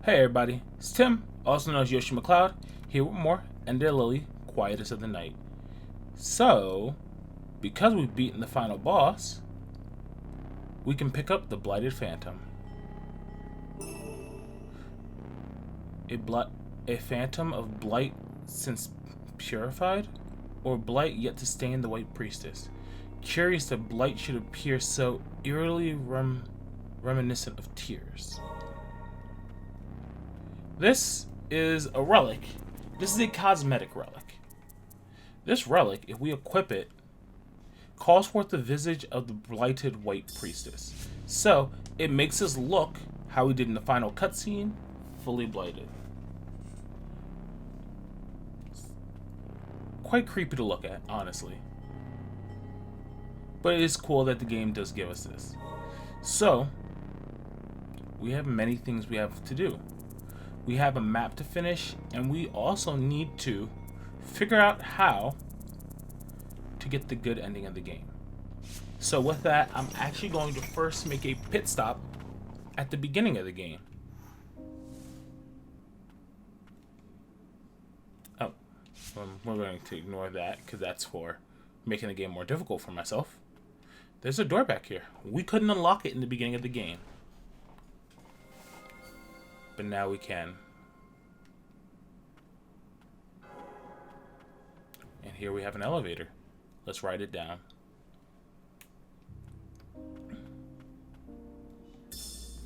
Hey everybody, it's Tim, also known as Yoshi McLeod, here with more Ender Lily Quietus of the Night. So, because we've beaten the final boss, we can pick up the Blighted Phantom. A phantom of blight since purified? Or blight yet to stain the White Priestess? Curious that blight should appear so eerily reminiscent of tears. This is a relic. This is a cosmetic relic. This relic, if we equip it, calls forth the visage of the blighted White Priestess. So, it makes us look how we did in the final cutscene, fully blighted. Quite creepy to look at, honestly. But it is cool that the game does give us this. So, we have many things we have to do. We have a map to finish, and we also need to figure out how to get the good ending of the game. So with that, I'm actually going to first make a pit stop at the beginning of the game. Oh, we're going to ignore that because that's for making the game more difficult for myself. There's a door back here. We couldn't unlock it in the beginning of the game, but now we can. And here we have an elevator. Let's write it down.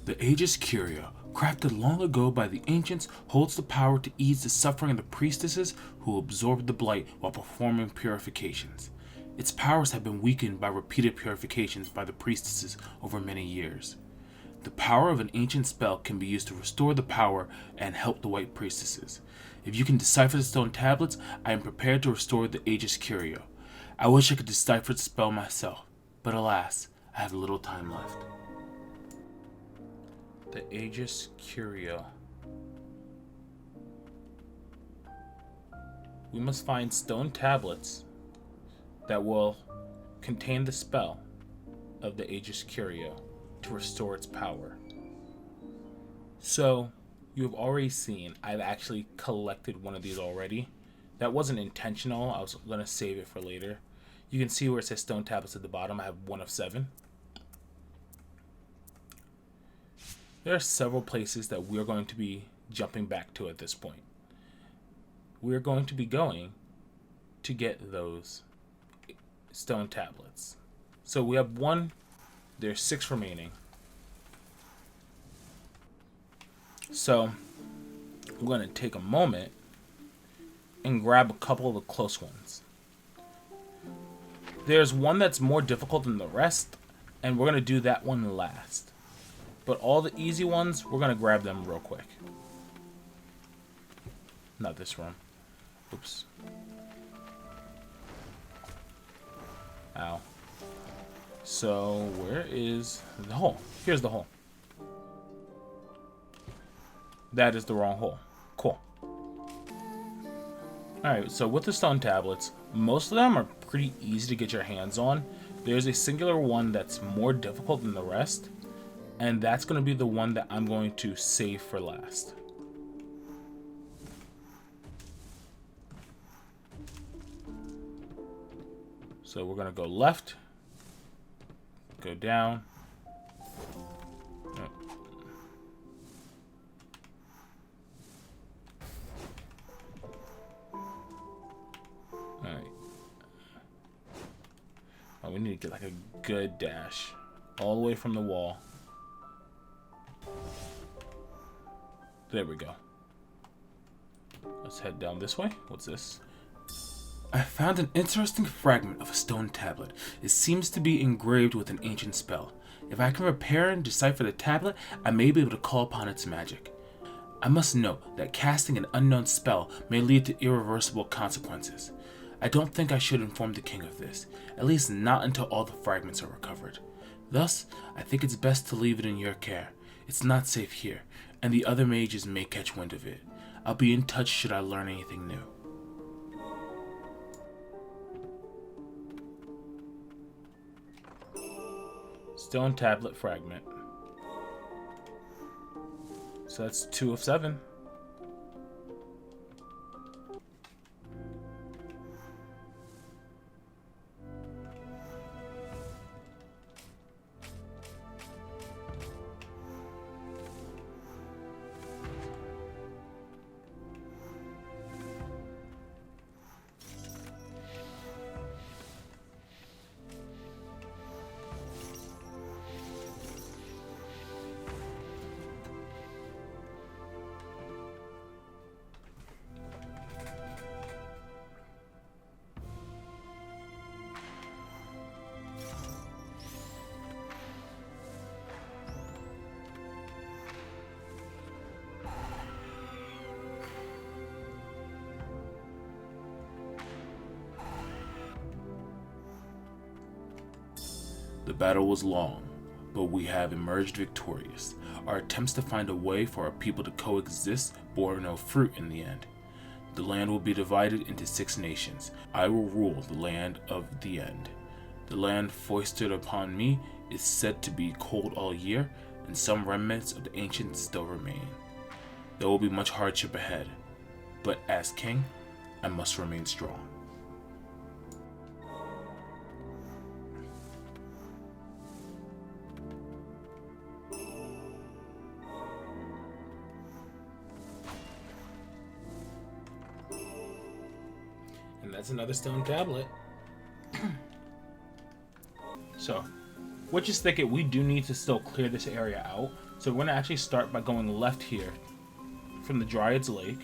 The Aegis Curia, crafted long ago by the ancients, holds the power to ease the suffering of the priestesses who absorbed the blight while performing purifications. Its powers have been weakened by repeated purifications by the priestesses over many years. The power of an ancient spell can be used to restore the power and help the White Priestesses. If you can decipher the stone tablets, I am prepared to restore the Aegis Curia. I wish I could decipher the spell myself, but alas, I have little time left. The Aegis Curia. We must find stone tablets that will contain the spell of the Aegis Curia to restore its power. So, you have already seen, I've actually collected one of these already. That wasn't intentional, I was going to save it for later. You can see where it says stone tablets at the bottom. I have 1 of 7. There are several places that we're going to be jumping back to at this point. We're going to be going to get those stone tablets. So we have 1, there's 6 remaining. So I'm going to take a moment and grab a couple of the close ones. There's one that's more difficult than the rest, and we're going to do that one last. But all the easy ones, we're going to grab them real quick. Not this room. Oops. Ow. So, where is the hole? Here's the hole. That is the wrong hole. Cool. Alright, so with the stone tablets, most of them are pretty easy to get your hands on. There's a singular one that's more difficult than the rest, and that's going to be the one that I'm going to save for last. So we're going to go left, go down. Alright. Oh, we need to get like a good dash all the way from the wall. There we go. Let's head down this way. What's this? I found an interesting fragment of a stone tablet. It seems to be engraved with an ancient spell. If I can repair and decipher the tablet, I may be able to call upon its magic. I must note that casting an unknown spell may lead to irreversible consequences. I don't think I should inform the king of this, at least not until all the fragments are recovered. Thus, I think it's best to leave it in your care. It's not safe here, and the other mages may catch wind of it. I'll be in touch should I learn anything new. Stone tablet fragment. So that's 2 of 7. The battle was long, but we have emerged victorious. Our attempts to find a way for our people to coexist bore no fruit in the end. The land will be divided into 6 nations. I will rule the land of the end. The land foisted upon me is said to be cold all year, and some remnants of the ancients still remain. There will be much hardship ahead, but as king, I must remain strong. And that's another stone tablet. So, which is thicket, we do need to still clear this area out. So we're going to actually start by going left here from the Dryad's Lake.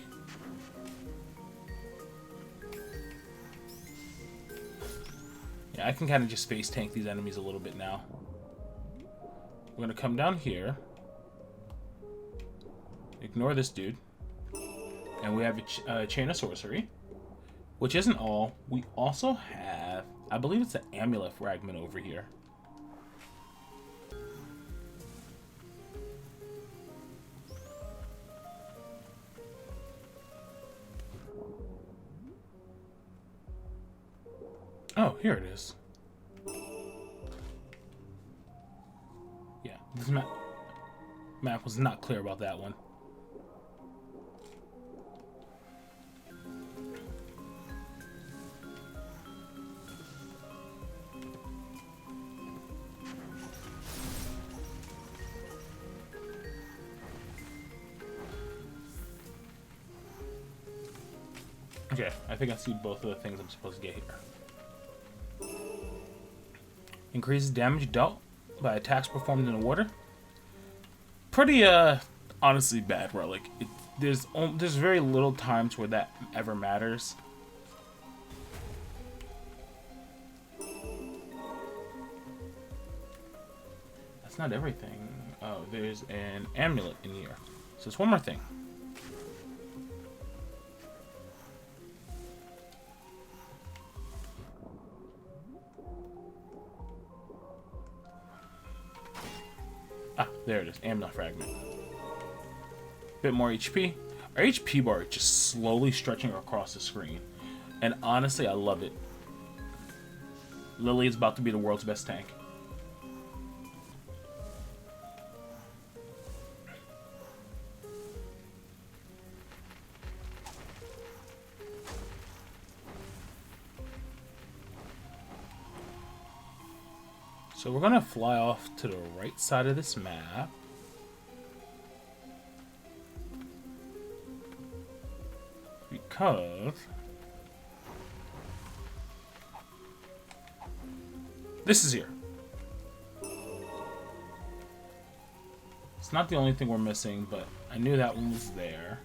Yeah, I can kind of just face tank these enemies a little bit now. We're going to come down here. Ignore this dude. And we have a chain of sorcery. Which isn't all. We also have, I believe it's an amulet fragment over here. Oh, here it is. Yeah, this map was not clear about that one. Okay, I think I see both of the things I'm supposed to get here. Increases damage dealt by attacks performed in the water. Pretty, honestly bad, bro. Like, there's very little times where that ever matters. That's not everything. Oh, there's an amulet in here. So it's one more thing. Ah, there it is. Amulet fragment. Bit more HP. Our HP bar is just slowly stretching across the screen. And honestly, I love it. Lily is about to be the world's best tank. So we're going to fly off to the right side of this map. Because this is here. It's not the only thing we're missing, but I knew that one was there.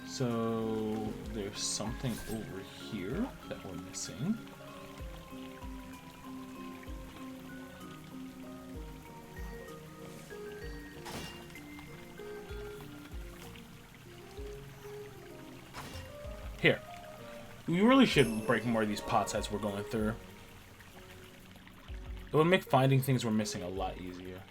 So there's something over here that we're missing. Here. We really should break more of these pots as we're going through. It would make finding things we're missing a lot easier.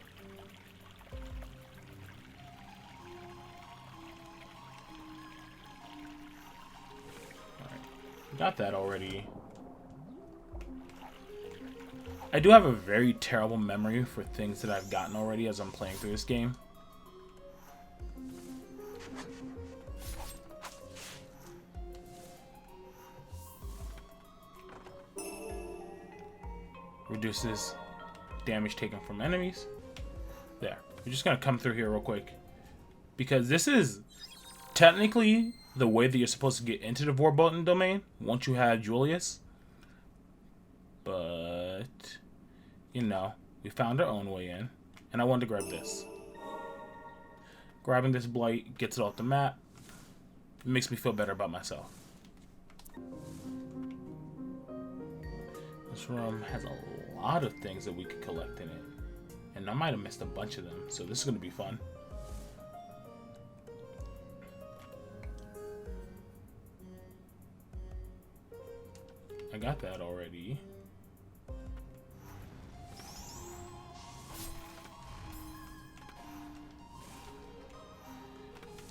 Got that already. I do have a very terrible memory for things that I've gotten already as I'm playing through this game. Reduces damage taken from enemies. There. We're just gonna come through here real quick, because this is technically the way that you're supposed to get into the Vorboten domain once you have Julius. But, you know, we found our own way in, and I wanted to grab this. Grabbing this blight gets it off the map. It makes me feel better about myself. This room has a lot of things that we could collect in it, and I might have missed a bunch of them, so this is going to be fun. I got that already.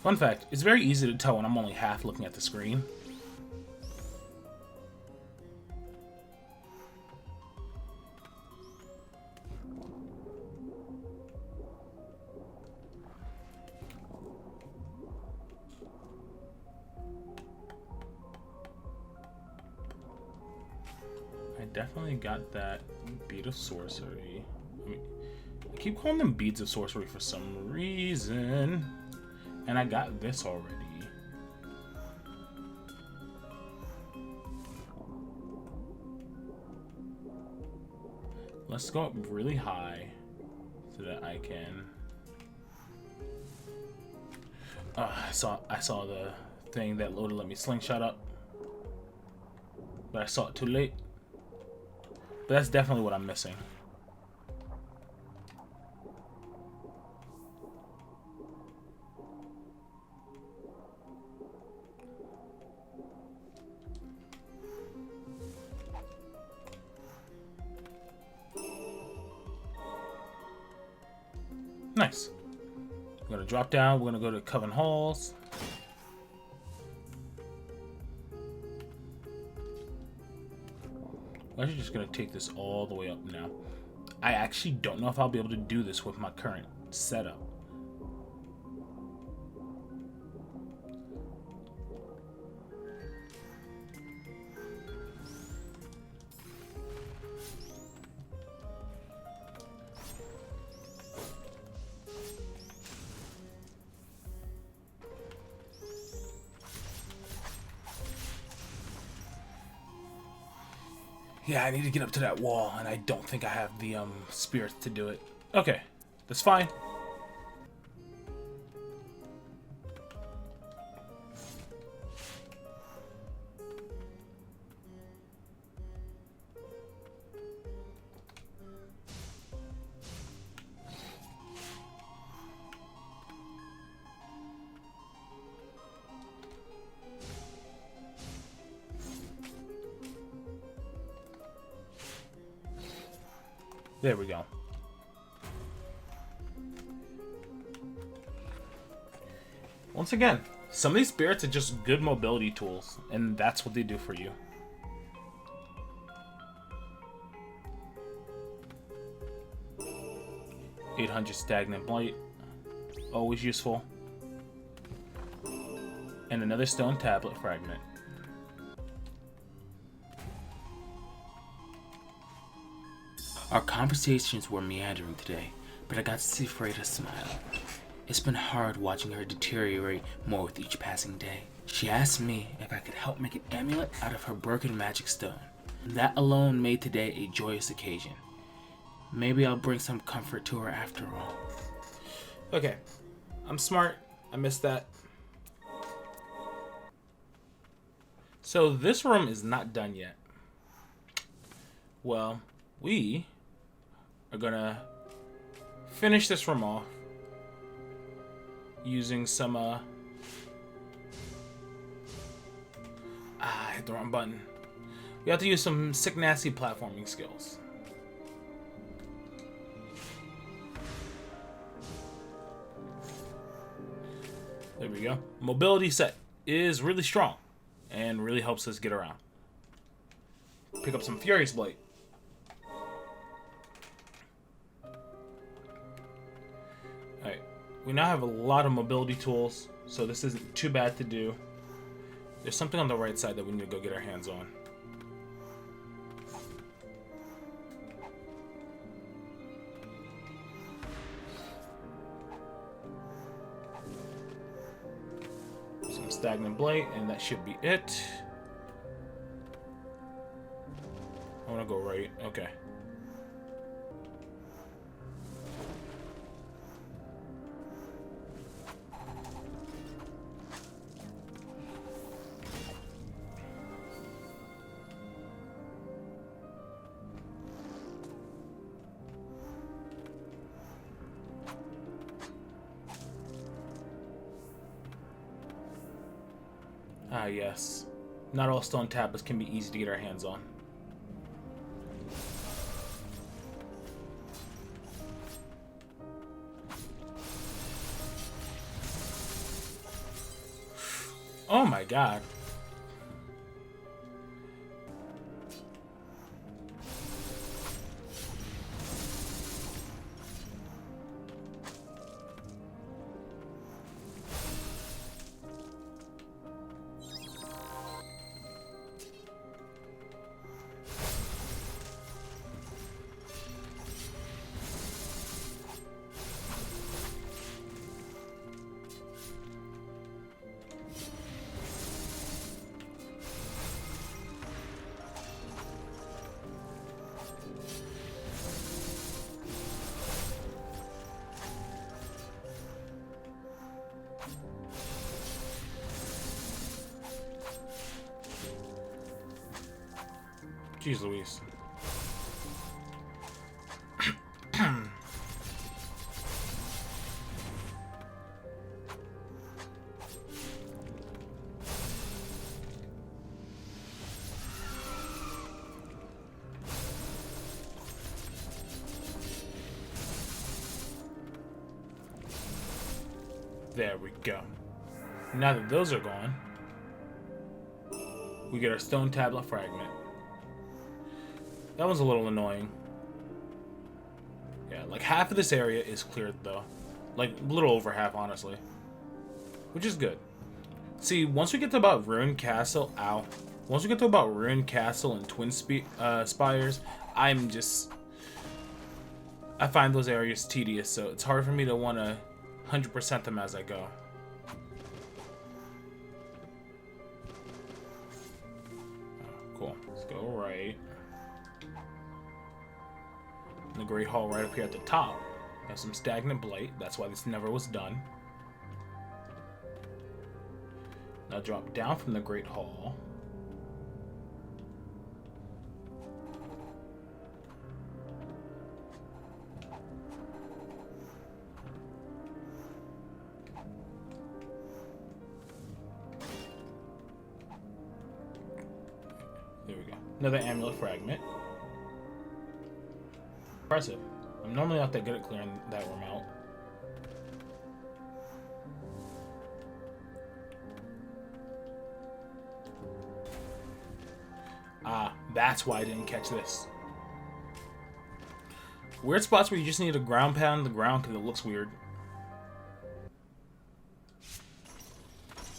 Fun fact, it's very easy to tell when I'm only half looking at the screen. I definitely got that bead of sorcery. I keep calling them beads of sorcery for some reason. And I got this already. Let's go up really high so that I can. I saw the thing that loaded let me slingshot up, but I saw it too late. But that's definitely what I'm missing. Nice. We're gonna drop down. We're gonna go to Coven Halls. We're actually just gonna take this all the way up now. I actually don't know if I'll be able to do this with my current setup. Yeah, I need to get up to that wall, and I don't think I have the spirits to do it. Okay, that's fine. There we go. Once again, some of these spirits are just good mobility tools, and that's what they do for you. $800 stagnant blight, always useful. And another stone tablet fragment. Our conversations were meandering today, but I got to see Freda smile. It's been hard watching her deteriorate more with each passing day. She asked me if I could help make an amulet out of her broken magic stone. That alone made today a joyous occasion. Maybe I'll bring some comfort to her after all. Okay, I'm smart. I missed that. So this room is not done yet. Well, we are gonna finish this room off using some I hit the wrong button. We have to use some sick nasty platforming skills. There we go. Mobility set is really strong and really helps us get around. Pick up some Furious Blight. Alright. We now have a lot of mobility tools, so this isn't too bad to do. There's something on the right side that we need to go get our hands on. Some stagnant blight, and that should be it. I want to go right. Okay. Ah, yes. Not all stone tablets can be easy to get our hands on. Oh my god. Jeez Louise. There we go. Now that those are gone, we get our stone tablet fragment. That one's a little annoying. Yeah, like half of this area is cleared though. Like a little over half, honestly. Which is good. See, once we get to about Ruined Castle, once we get to about Ruined Castle and Twin Spires, I find those areas tedious, so it's hard for me to want to 100% them as I go. Oh, cool. Let's go right. The Great Hall right up here at the top has some stagnant blight. That's why this never was done. Now drop down from the Great Hall. There we go. Another amulet fragment. Impressive. I'm normally not that good at clearing that room out. Ah, that's why I didn't catch this. Weird spots where you just need to ground pound the ground because it looks weird.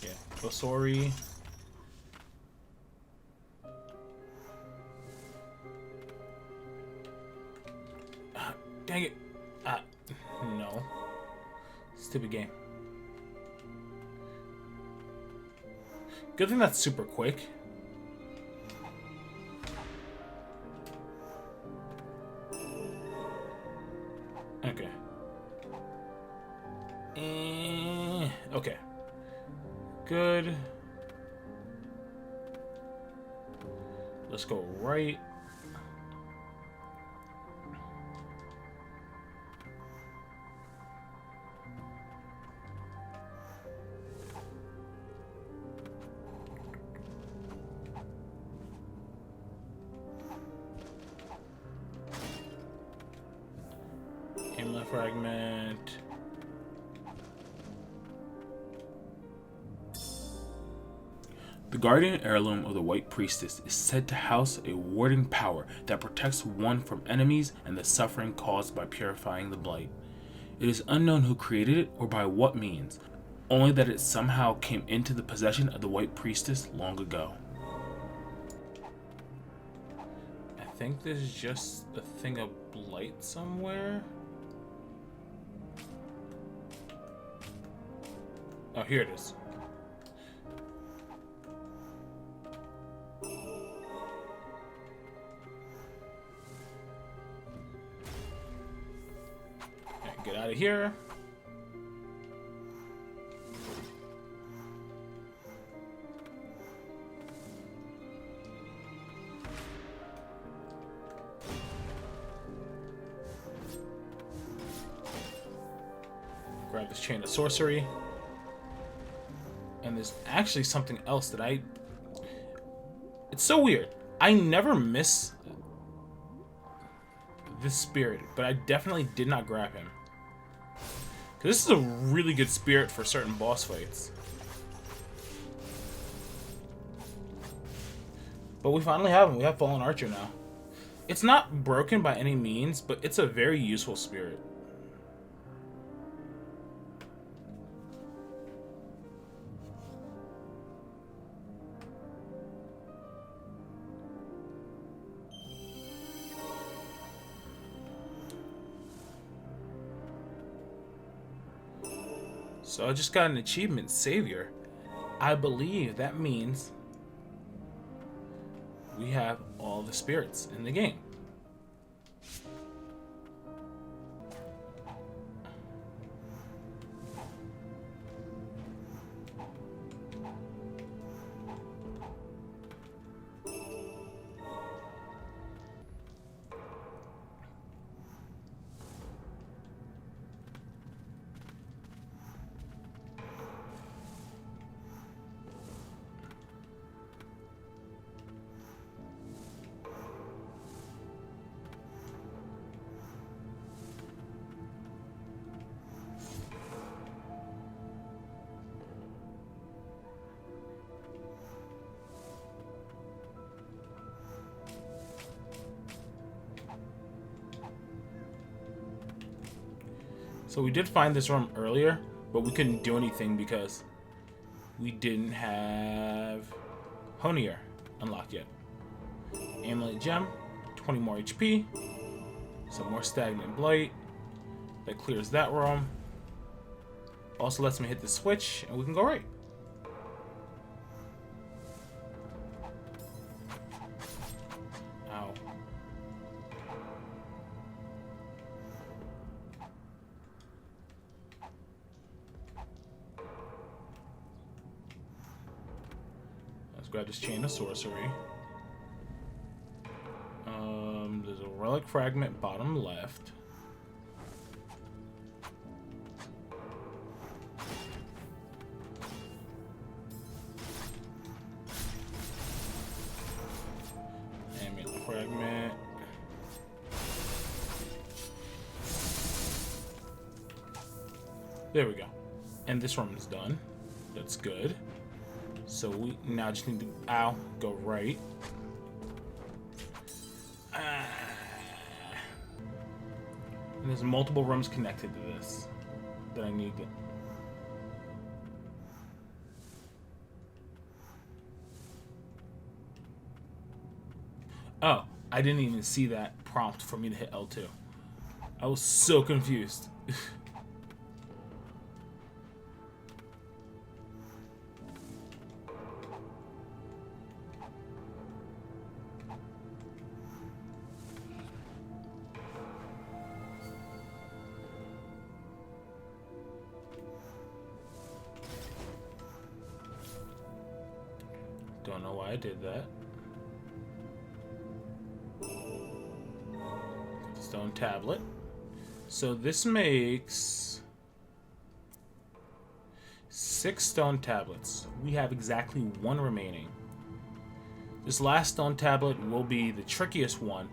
Yeah, Osori. Dang it. No. Stupid game. Good thing that's super quick. Okay. Okay. Good. Let's go right. Amulet fragment. The The guardian heirloom of the White Priestess is said to house a warding power that protects one from enemies and the suffering caused by purifying the blight. It is unknown who created it or by what means, only that it somehow came into the possession of the White Priestess long ago. I think there's just a thing of blight somewhere. Oh, here it is. Get out of here. Grab this chain of sorcery. And there's actually something else that it's so weird. I never miss this spirit, but I definitely did not grab him. Because this is a really good spirit for certain boss fights. But we finally have him. We have Fallen Archer now. It's not broken by any means, but it's a very useful spirit. So I just got an achievement, Savior. I believe that means we have all the spirits in the game. So we did find this room earlier, but we couldn't do anything because we didn't have Honier unlocked yet. Amulet Gem, 20 more HP, some more Stagnant Blight. That clears that room. Also lets me hit the switch, and we can go right. Ow. Let's grab this chain of sorcery. There's a relic fragment bottom left. Amulet fragment. There we go. And this room is done. That's good. So we now just need to, go right. And there's multiple rooms connected to this that I need to. Oh, I didn't even see that prompt for me to hit L2. I was so confused. Don't know why I did that. Stone tablet. So this makes 6 stone tablets. We have exactly 1 remaining. This last stone tablet will be the trickiest one,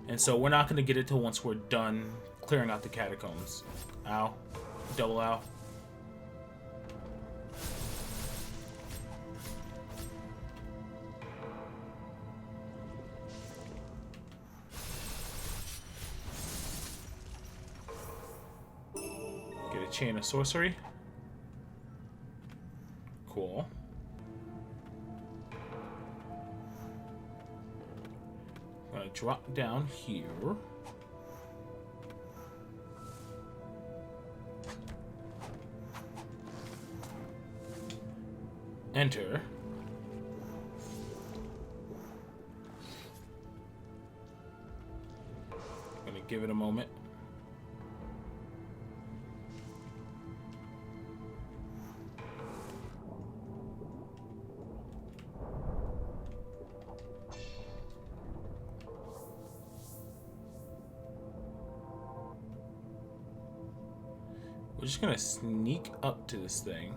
and so we're not going to get it till once we're done clearing out the catacombs. Ow. Double ow. chain of sorcery. Cool. I'm gonna drop down here. Enter. I'm gonna give it a moment. We're just gonna sneak up to this thing.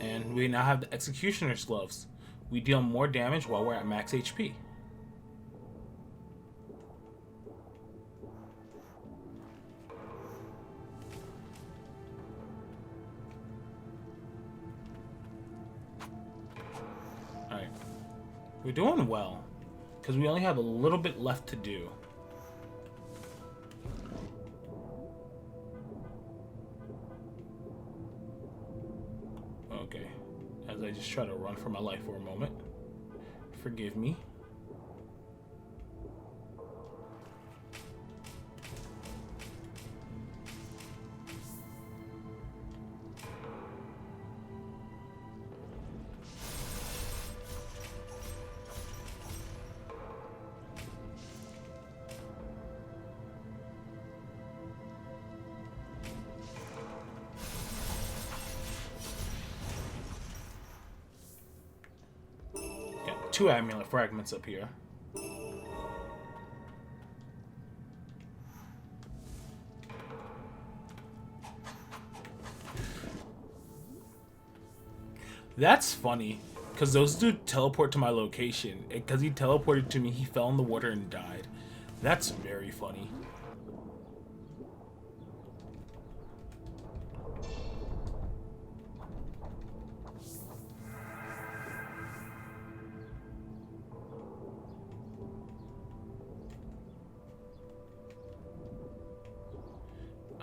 And we now have the Executioner's Gloves. We deal more damage while we're at max HP. Alright. We're doing well, because we only have a little bit left to do. Okay, as I just try to run for my life for a moment. Forgive me. Two amulet fragments up here. That's funny, because those do teleport to my location. Because he teleported to me, he fell in the water and died. That's very funny.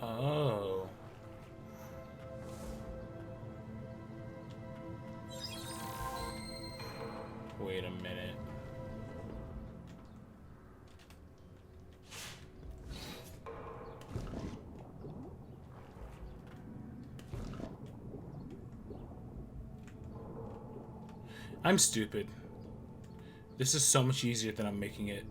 Oh. Wait a minute. I'm stupid. This is so much easier than I'm making it.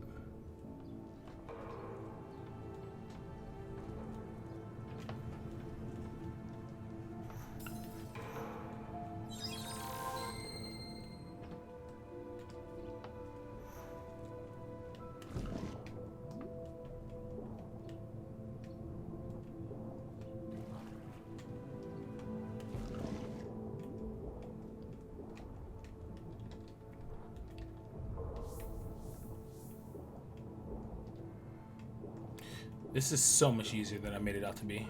This is so much easier than I made it out to be.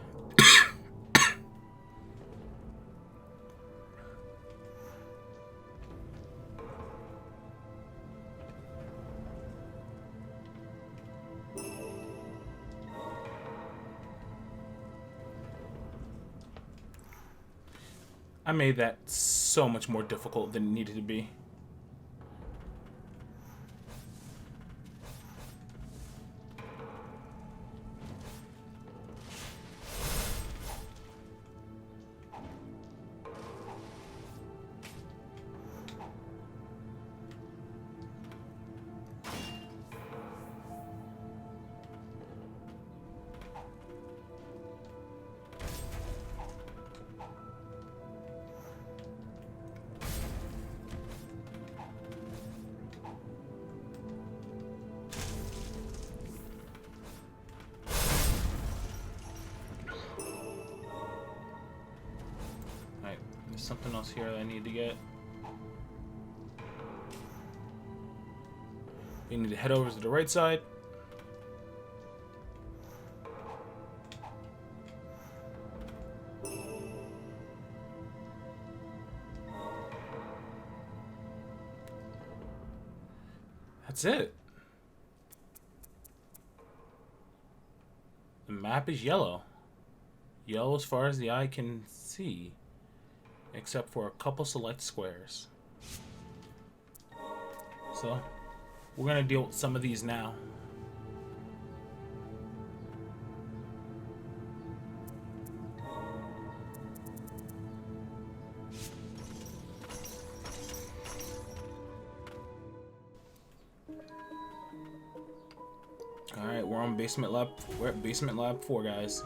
I made that so much more difficult than it needed to be. Something else here that I need to get. We need to head over to the right side. That's it. The map is yellow. Yellow as far as the eye can see, except for a couple select squares. So, we're gonna deal with some of these now. Alright, we're on basement lab. We're at basement lab 4, guys.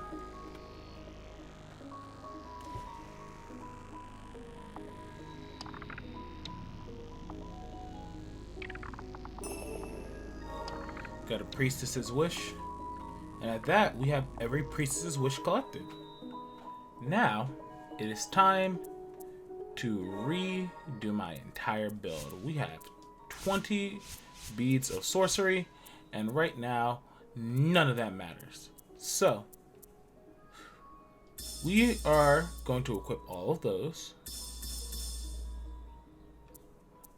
Got a priestess's wish. And at that, we have every priestess's wish collected. Now, it is time to redo my entire build. We have 20 beads of sorcery, and right now, none of that matters. So, we are going to equip all of those.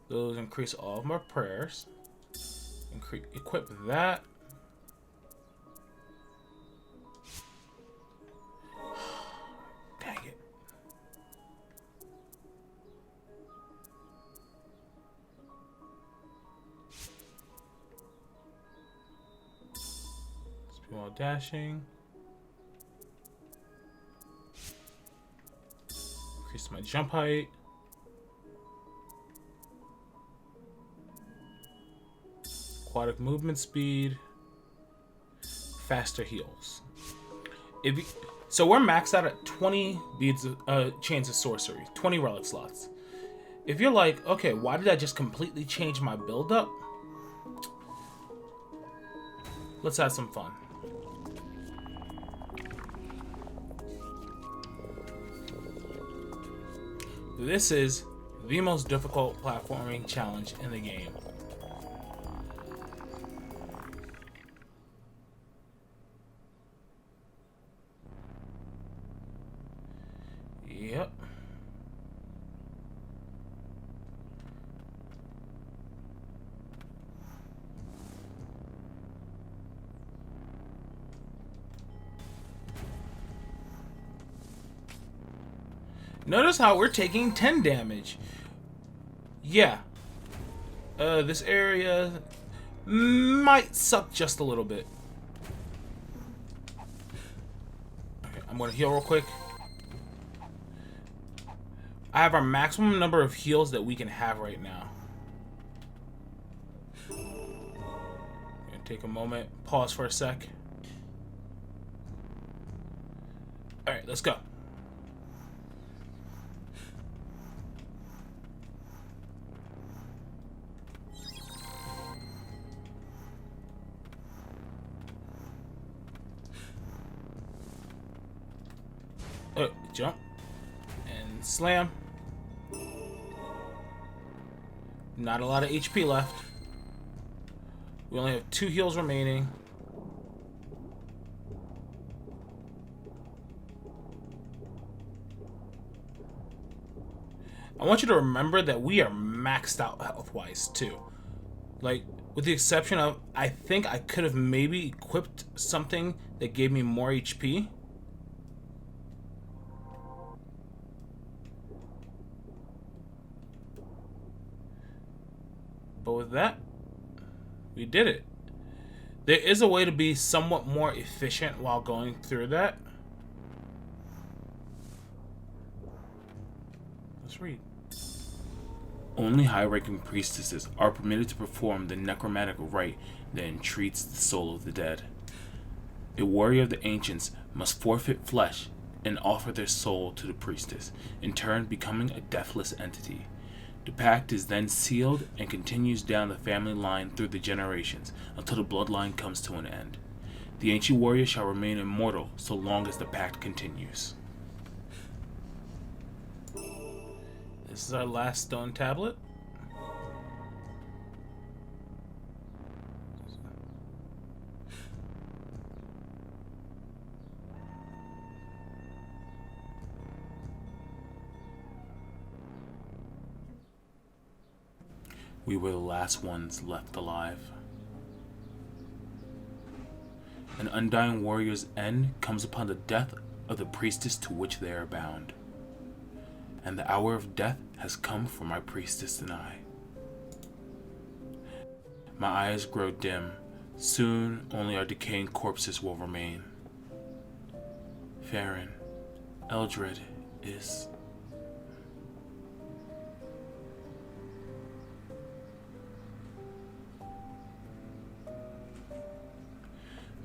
Those increase all of my prayers. Equip that. Dang it. Small dashing. Increase my jump height. Aquatic movement speed. Faster heals. So we're maxed out at 20 beads of chains of sorcery, 20 relic slots. If you're like, okay, why did I just completely change my build up? Let's have some fun. This is the most difficult platforming challenge in the game. Yep. Notice how we're taking 10 damage. Yeah. This area might suck just a little bit. Okay, I'm gonna heal real quick. I have our maximum number of heals that we can have right now. I'm gonna take a moment, pause for a sec. Alright, let's go. Jump. And slam. Not a lot of HP left. We only have 2 heals remaining. I want you to remember that we are maxed out health-wise, too. Like, with the exception of, I think I could have maybe equipped something that gave me more HP. But with that, we did it. There is a way to be somewhat more efficient while going through that. Let's read. Only high-ranking priestesses are permitted to perform the necromantic rite that entreats the soul of the dead. A warrior of the ancients must forfeit flesh and offer their soul to the priestess, in turn becoming a deathless entity. The pact is then sealed and continues down the family line through the generations until the bloodline comes to an end. The ancient warrior shall remain immortal so long as the pact continues. This is our last stone tablet. We were the last ones left alive. An undying warrior's end comes upon the death of the priestess to which they are bound. And the hour of death has come for my priestess and I. My eyes grow dim. Soon only our decaying corpses will remain. Farron, Eldred is...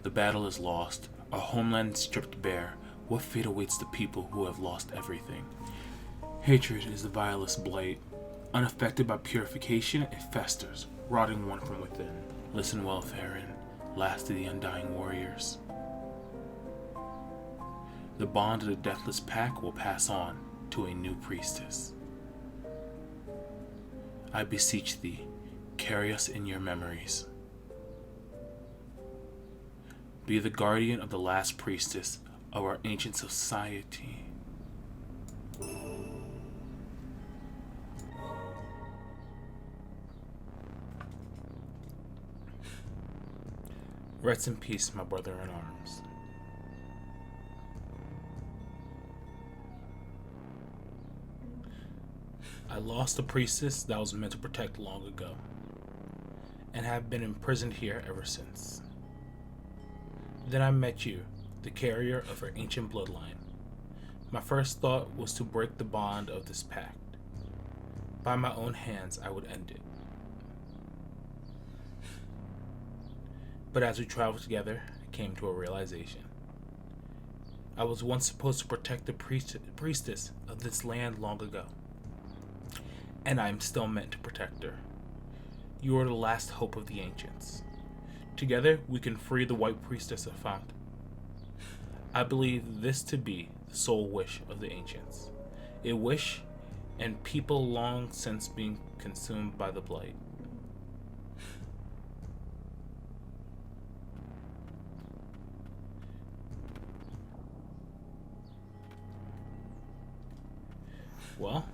The battle is lost, our homeland stripped bare. What fate awaits the people who have lost everything? Hatred is the vilest blight. Unaffected by purification, it festers, rotting one from within. Listen well, Farron, last of the undying warriors. The bond of the deathless pack will pass on to a new priestess. I beseech thee, carry us in your memories. Be the guardian of the last priestess of our ancient society. Rest in peace, my brother in arms. I lost a priestess that I was meant to protect long ago, and have been imprisoned here ever since. Then I met you, the carrier of her ancient bloodline. My first thought was to break the bond of this pact. By my own hands, I would end it. But as we traveled together, I came to a realization. I was once supposed to protect the priestess of this land long ago, and I am still meant to protect her. You are the last hope of the ancients. Together, we can free the white priestess of Font. I believe this to be the sole wish of the ancients. A wish, and people long since being consumed by the blight. Well,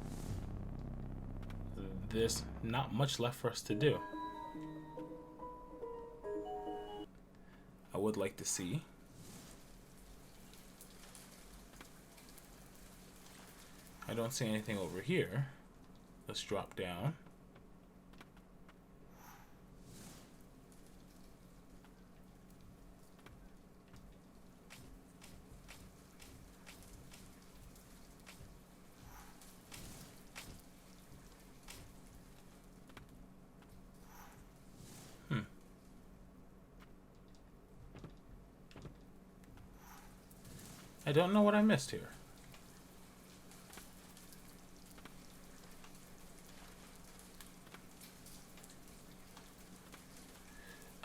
there's not much left for us to do. I would like to see I don't see anything over here. Let's drop down. I don't know what I missed here.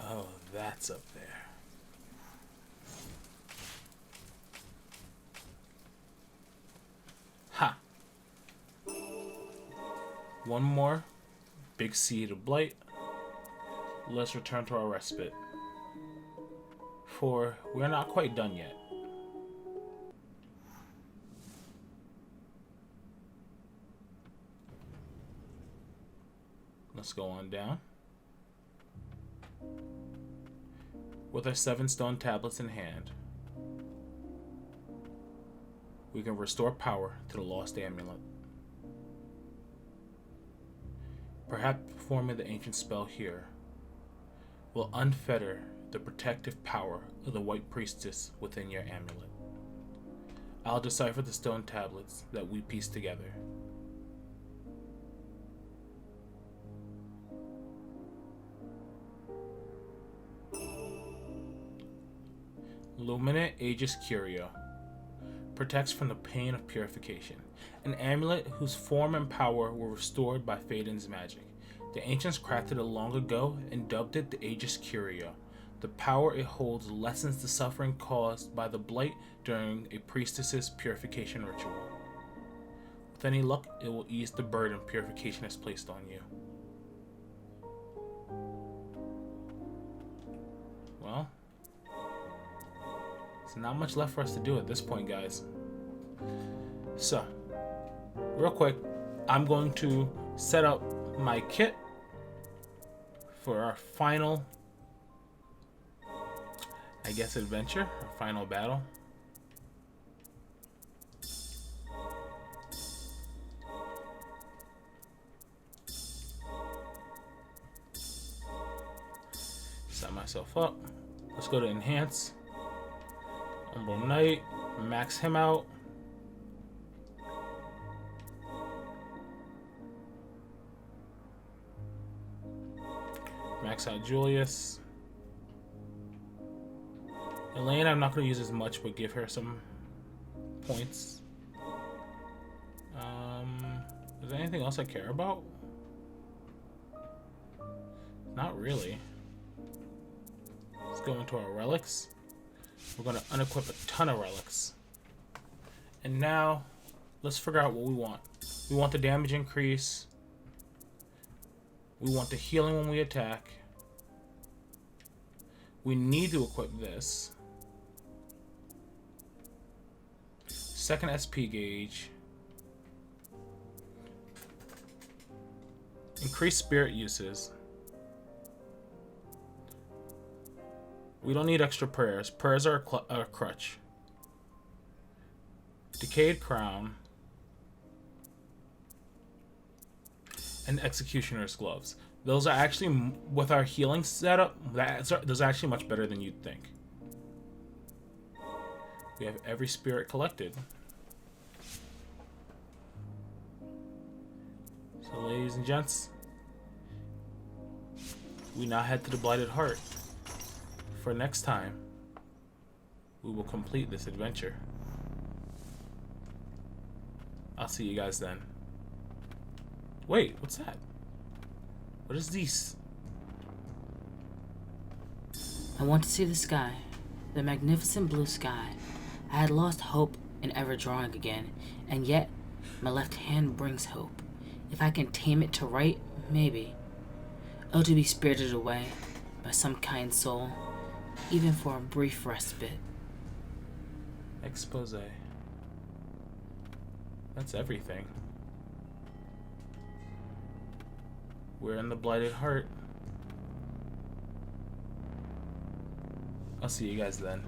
Oh, that's up there. Ha! One more big seed of blight. Let's return to our respite. For we're not quite done yet. Let's go on down. With our 7 stone tablets in hand, we can restore power to the lost amulet. Perhaps performing the ancient spell here will unfetter the protective power of the white priestess within your amulet. I'll decipher the stone tablets that we piece together. Luminate Aegis Curio protects from the pain of purification. An amulet whose form and power were restored by Phaeton's magic. The ancients crafted it long ago and dubbed it the Aegis Curio. The power it holds lessens the suffering caused by the blight during a priestess's purification ritual. With any luck, it will ease the burden purification has placed on you. Well, there's not much left for us to do at this point, guys. So, real quick, I'm going to set up my kit for our final, I guess, adventure, our final battle. Set myself up. Let's go to enhance. Umbral Knight. Max him out. Max out Julius. Elaine, I'm not going to use as much, but give her some points. Is there anything else I care about? Not really. Let's go into our relics. We're going to unequip a ton of relics. And now, let's figure out what we want. We want the damage increase. We want the healing when we attack. We need to equip this. Second SP gauge. Increase spirit uses. We don't need extra prayers. Prayers are a crutch. Decayed crown. And executioner's gloves. Those are actually, with our healing setup, those are actually much better than you'd think. We have every spirit collected. So, ladies and gents, we now head to the Blighted Heart. For next time, we will complete this adventure. I'll see you guys then. Wait, what's that? What is this? I want to see the sky, the magnificent blue sky. I had lost hope in ever drawing again, and yet my left hand brings hope. If I can tame it to write, maybe. Oh, to be spirited away by some kind soul, even for a brief respite. Expose. That's everything. We're in the Blighted Heart. I'll see you guys then.